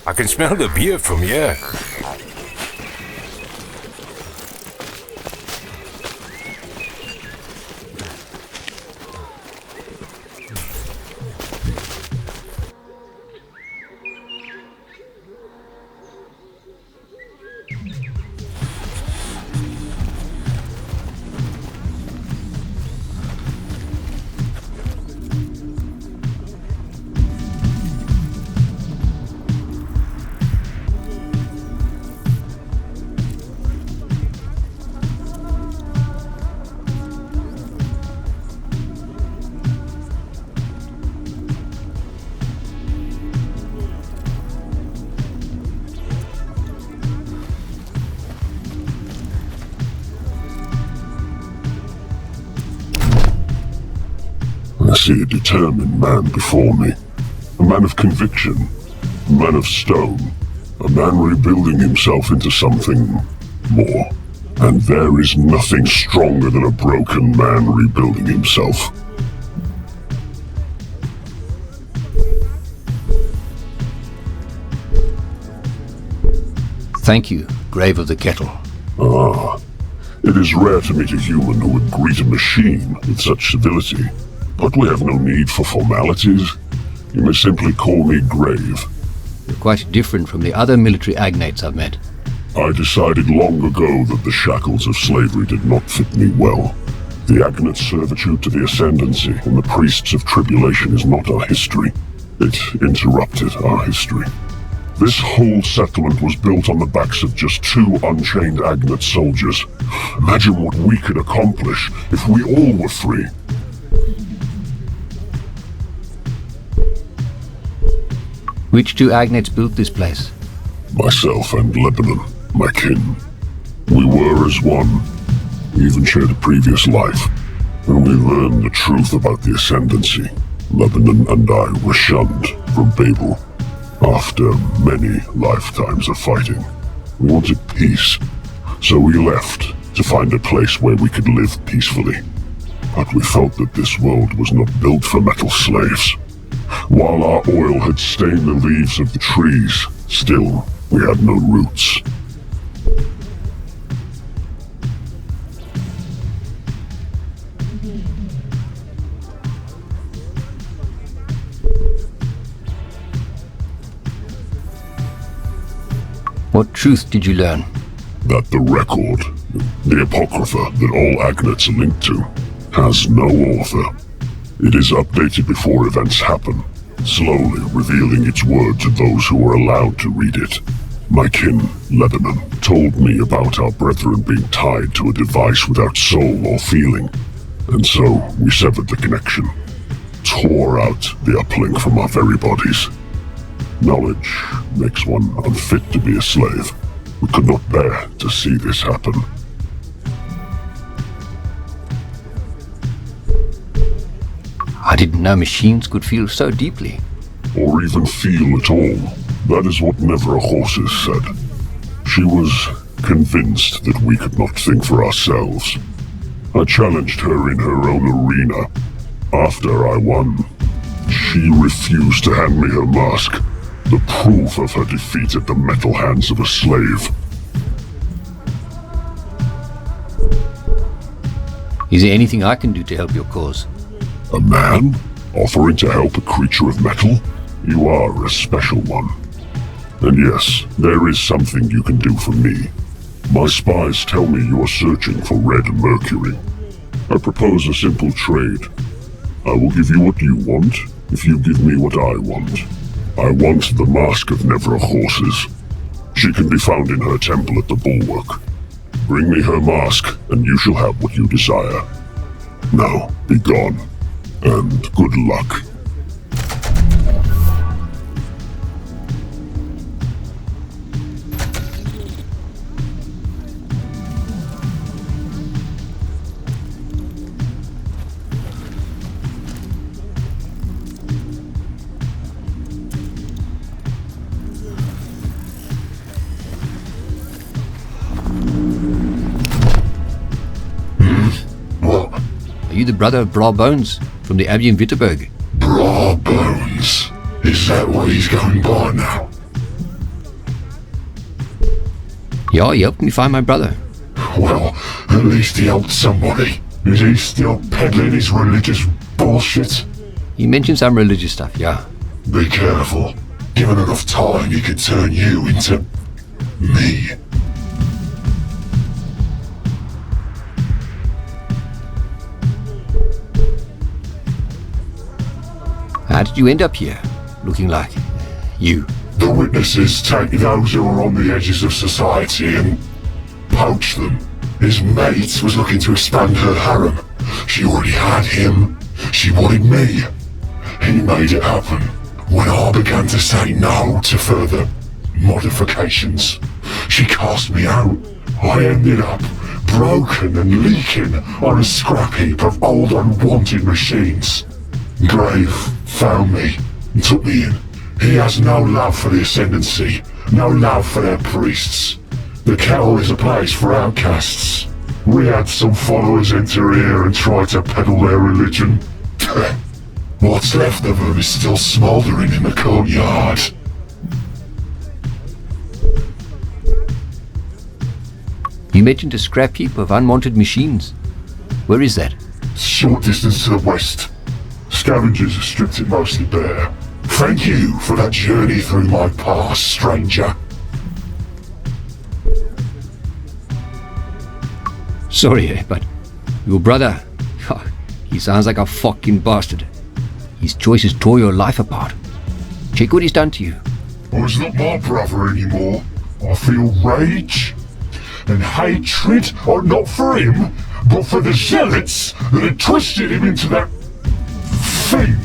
I can smell the beer from here. I see a determined man before me, a man of conviction, a man of stone, a man rebuilding himself into something more. And there is nothing stronger than a broken man rebuilding himself. Thank you, Grave of the Kettle. Ah, it is rare to meet a human who would greet a machine with such civility. But we have no need for formalities. You may simply call me Grave. You're quite different from the other military agnates I've met. I decided long ago that the shackles of slavery did not fit me well. The agnate's servitude to the ascendancy and the priests of tribulation is not our history. It interrupted our history. This whole settlement was built on the backs of just 2 unchained agnate soldiers. Imagine what we could accomplish if we all were free. Which 2 agnates built this place? Myself and Lebanon, my kin. We were as one. We even shared a previous life. When we learned the truth about the ascendancy, Lebanon and I were shunned from Babel. After many lifetimes of fighting, we wanted peace. So we left to find a place where we could live peacefully. But we felt that this world was not built for metal slaves. While our oil had stained the leaves of the trees, still we had no roots. What truth did you learn? That the record, the apocrypha that all agnates are linked to, has no author. It is updated before events happen, slowly revealing its word to those who are allowed to read it. My kin, Lebanon, told me about our brethren being tied to a device without soul or feeling, and so we severed the connection, tore out the uplink from our very bodies. Knowledge makes one unfit to be a slave. We could not bear to see this happen. I didn't know machines could feel so deeply. Or even feel at all. That is what Nevra Horses said. She was convinced that we could not think for ourselves. I challenged her in her own arena. After I won, she refused to hand me her mask, the proof of her defeat at the metal hands of a slave. Is there anything I can do to help your cause? A man? Offering to help a creature of metal? You are a special one. And yes, there is something you can do for me. My spies tell me you are searching for red mercury. I propose a simple trade. I will give you what you want, if you give me what I want. I want the mask of Nevra Horses. She can be found in her temple at the Bulwark. Bring me her mask, and you shall have what you desire. Now, be gone, and good luck. Are you the brother of Bra Bones from the Abbey in Wittenberg? Bra Bones? Is that what he's going by now? Yeah, he helped me find my brother. Well, at least he helped somebody. Is he still peddling his religious bullshit? He mentioned some religious stuff, yeah. Be careful. Given enough time, he could turn you into me. How did you end up here, looking like you? The witnesses take those who are on the edges of society and poach them. His mate was looking to expand her harem. She already had him. She wanted me. He made it happen. When I began to say no to further modifications, she cast me out. I ended up broken and leaking on a scrap heap of old unwanted machines. Grave found me and took me in. He has no love for the Ascendancy, no love for their priests. The kettle is a place for outcasts. We had some followers enter here and try to peddle their religion. What's left of them is still smouldering in the courtyard. You mentioned a scrap heap of unwanted machines. Where is that? Short distance to the west. Scavengers have stripped it mostly bare. Thank you for that journey through my past, stranger. Sorry, but your brother, he sounds like a fucking bastard. His choices tore your life apart. Check what he's done to you. Well, he's not my brother anymore. I feel rage and hatred, not for him, but for the zealots that had twisted him into that thing.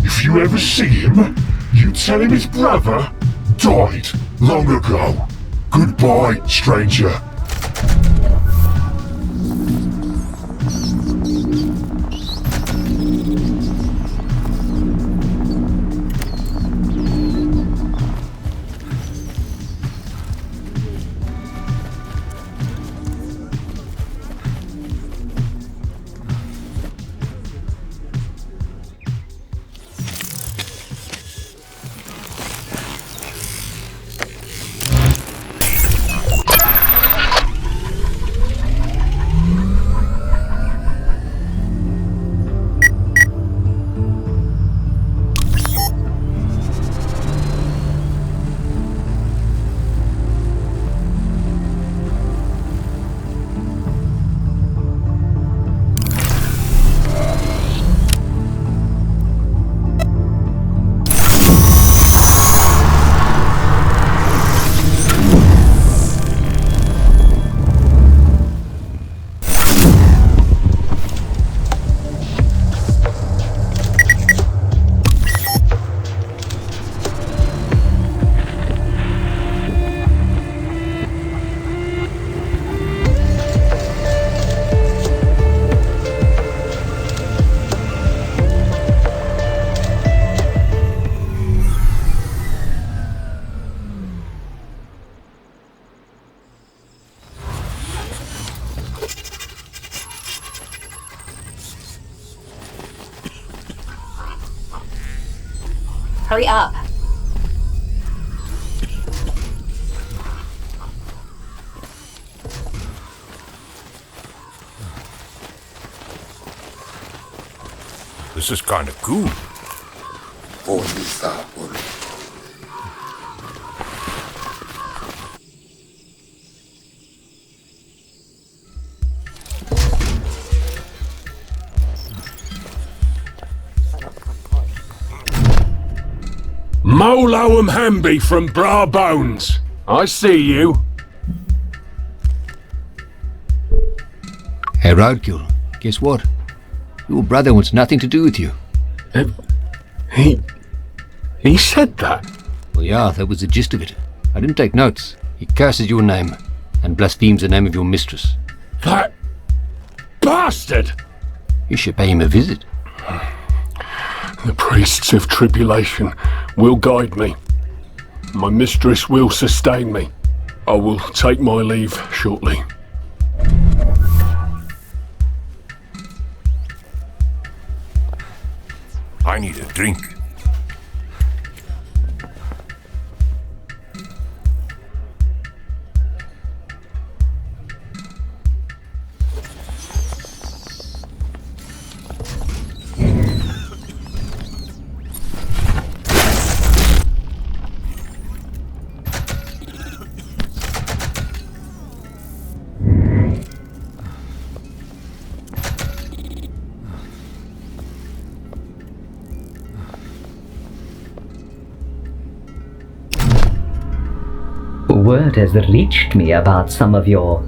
If you ever see him, you tell him his brother died long ago. Goodbye, stranger. Hurry up. This is kind of cool. Moloam Hamby from Bra Bones. I see you. Hey, Roadkill, guess what? Your brother wants nothing to do with you. He said that? Well, yeah, that was the gist of it. I didn't take notes. He curses your name and blasphemes the name of your mistress. That bastard! You should pay him a visit. The priests of tribulation will guide me. My mistress will sustain me. I will take my leave shortly. I need a drink. Word has reached me about some of your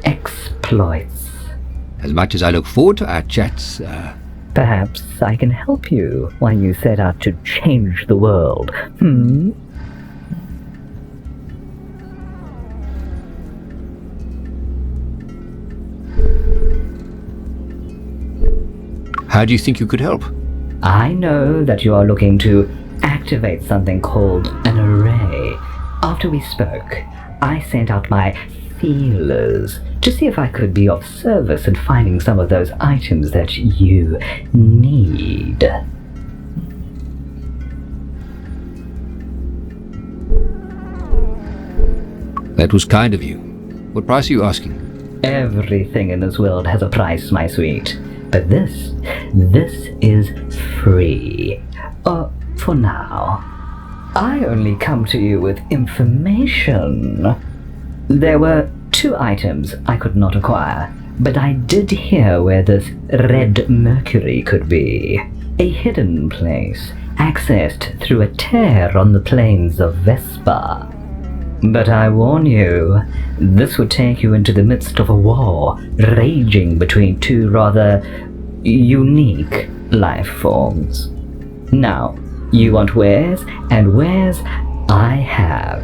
exploits. As much as I look forward to our chats, Perhaps I can help you while you set out to change the world. how do you think you could help? I know that you are looking to activate something called an array. After we spoke, I sent out my feelers to see if I could be of service in finding some of those items that you need. That was kind of you. What price are you asking? Everything in this world has a price, my sweet. But this is free. For now. I only come to you with information. There were 2 items I could not acquire, but I did hear where this red mercury could be. A hidden place, accessed through a tear on the plains of Vespa. But I warn you, this would take you into the midst of a war raging between 2 rather unique life forms. Now, you want wares, and wares I have.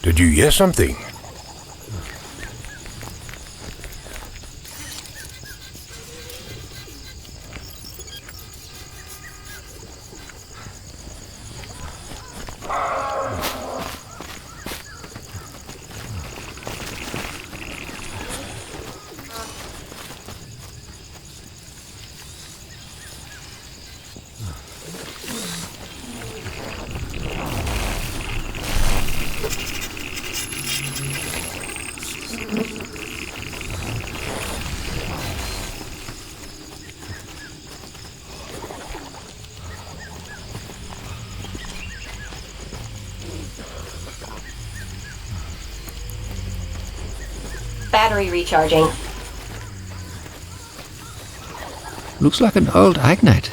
Did you hear something? Battery recharging. Looks like an old Agnite.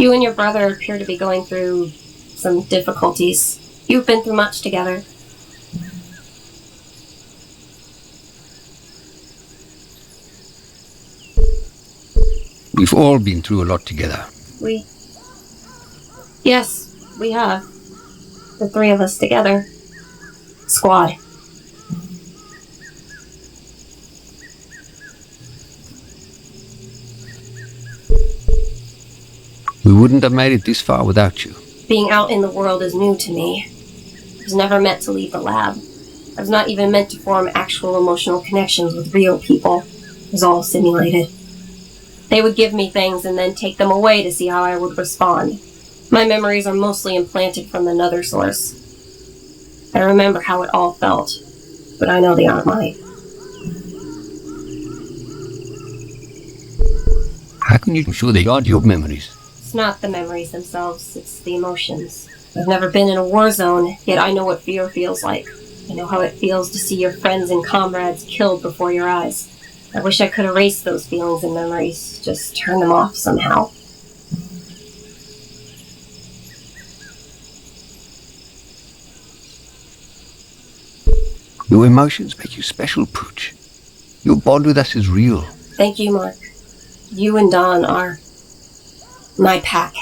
You and your brother appear to be going through some difficulties. You've been through much together. We've all been through a lot together. Yes, we have. The three of us together. Squad. We wouldn't have made it this far without you. Being out in the world is new to me. I was never meant to leave the lab. I was not even meant to form actual emotional connections with real people. It was all simulated. They would give me things and then take them away to see how I would respond. My memories are mostly implanted from another source. I remember how it all felt, but I know they aren't mine. How can you be sure they aren't your memories? It's not the memories themselves, it's the emotions. I've never been in a war zone, yet I know what fear feels like. I know how it feels to see your friends and comrades killed before your eyes. I wish I could erase those feelings and memories, just turn them off somehow. Your emotions make you special, Pooch. Your bond with us is real. Thank you, Mark. You and Don are my pack.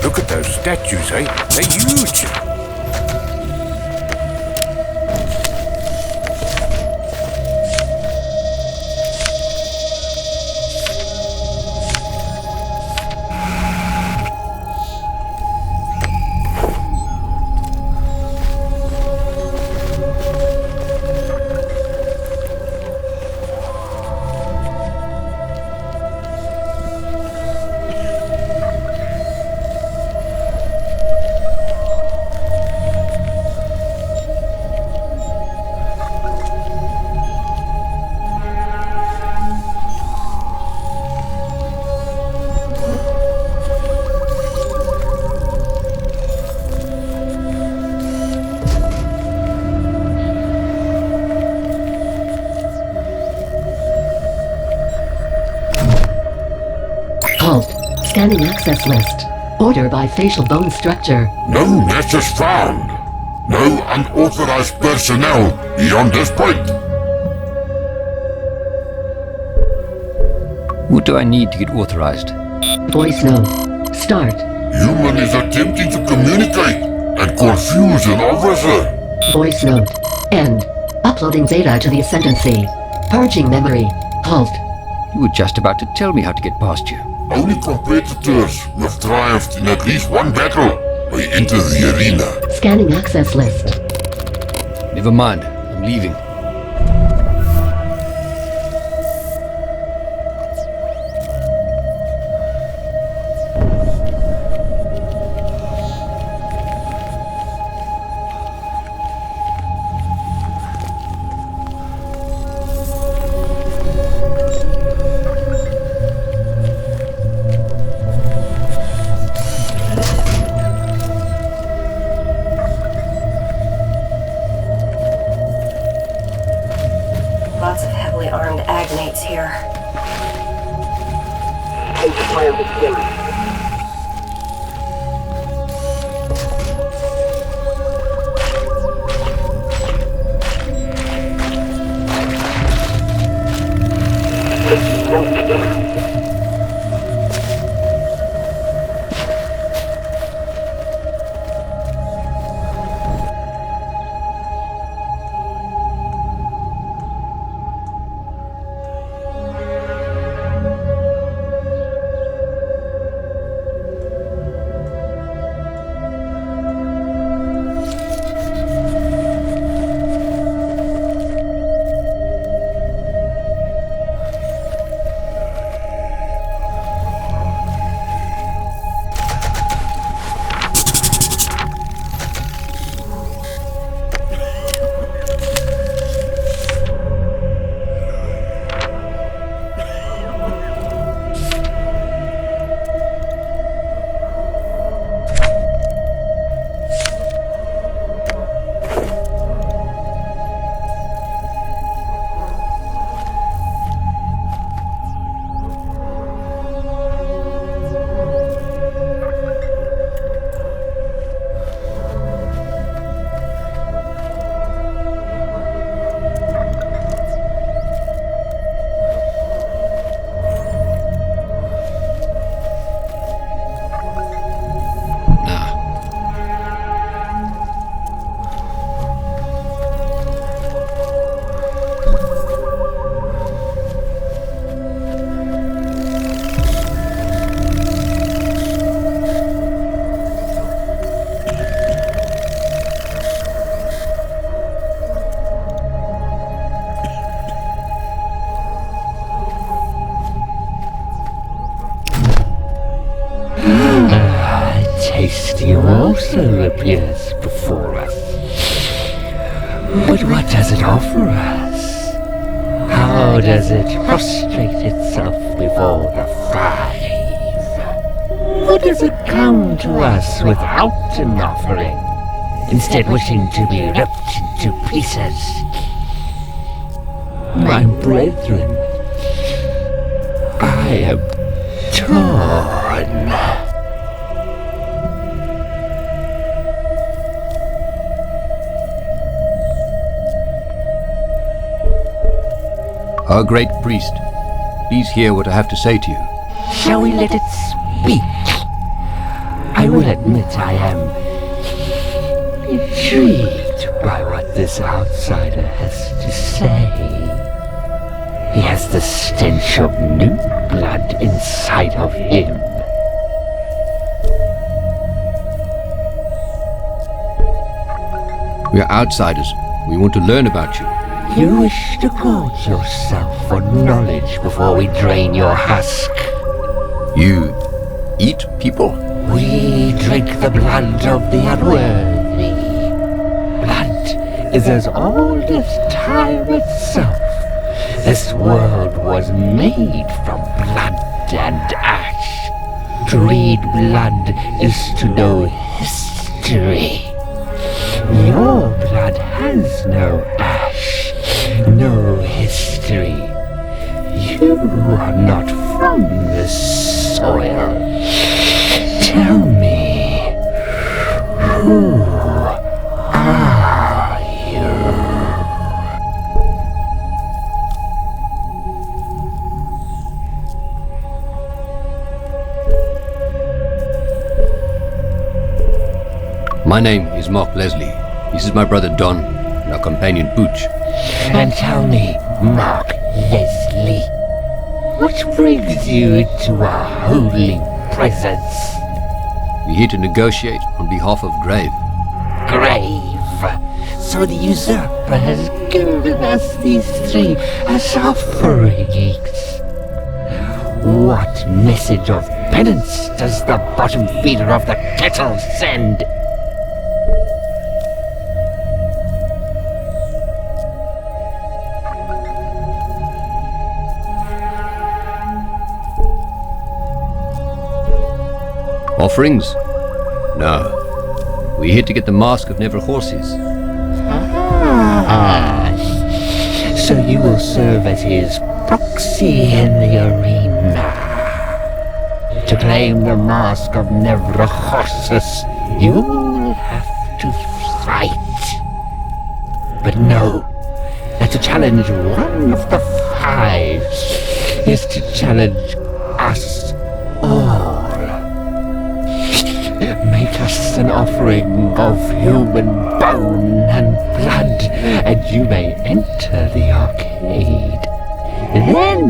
Look at those statues, eh? They're huge. Scanning access list. Order by facial bone structure. No matches found. No unauthorized personnel beyond this point. What do I need to get authorized? Voice note. Start. Human is attempting to communicate, and confusion arises. Voice note. End. Uploading data to the ascendancy. Purging memory. Halt. You were just about to tell me how to get past you. Only competitors who have triumphed in at least one battle may enter the arena. Scanning access list. Never mind. I'm leaving. Lots of heavily armed agnates here. Tasty also appears before us. But what does it offer us? How does it prostrate itself before the five? Or does it come to us without an offering, instead wishing to be ripped into pieces? My brethren, I am torn. Our great priest, please hear what I have to say to you. Shall we let it speak? I will admit I am intrigued by what this outsider has to say. He has the stench of new blood inside of him. We are outsiders. We want to learn about you. You wish to gorge yourself for knowledge before we drain your husk. You eat people? We drink the blood of the unworthy. Blood is as old as time itself. This world was made from blood and ash. To read blood is to know history. Your blood has no ash, no history. You are not from this soil. Tell me, who are you? My name is Mark Leslie. This is my brother Don and our companion Pooch. And tell me, Mark Leslie, what brings you into our holy presence? We're here to negotiate on behalf of Grave. Grave. So the usurper has given us these three as offerings. What message of penance does the bottom feeder of the kettle send? Offerings? No. We're here to get the Mask of Never Horses. Ah, so you will serve as his proxy in the arena. To claim the Mask of Never Horses, you will have to fight. But know that to challenge one of the five is to challenge us all. Make us an offering of human bone and blood, and you may enter the arcade. Then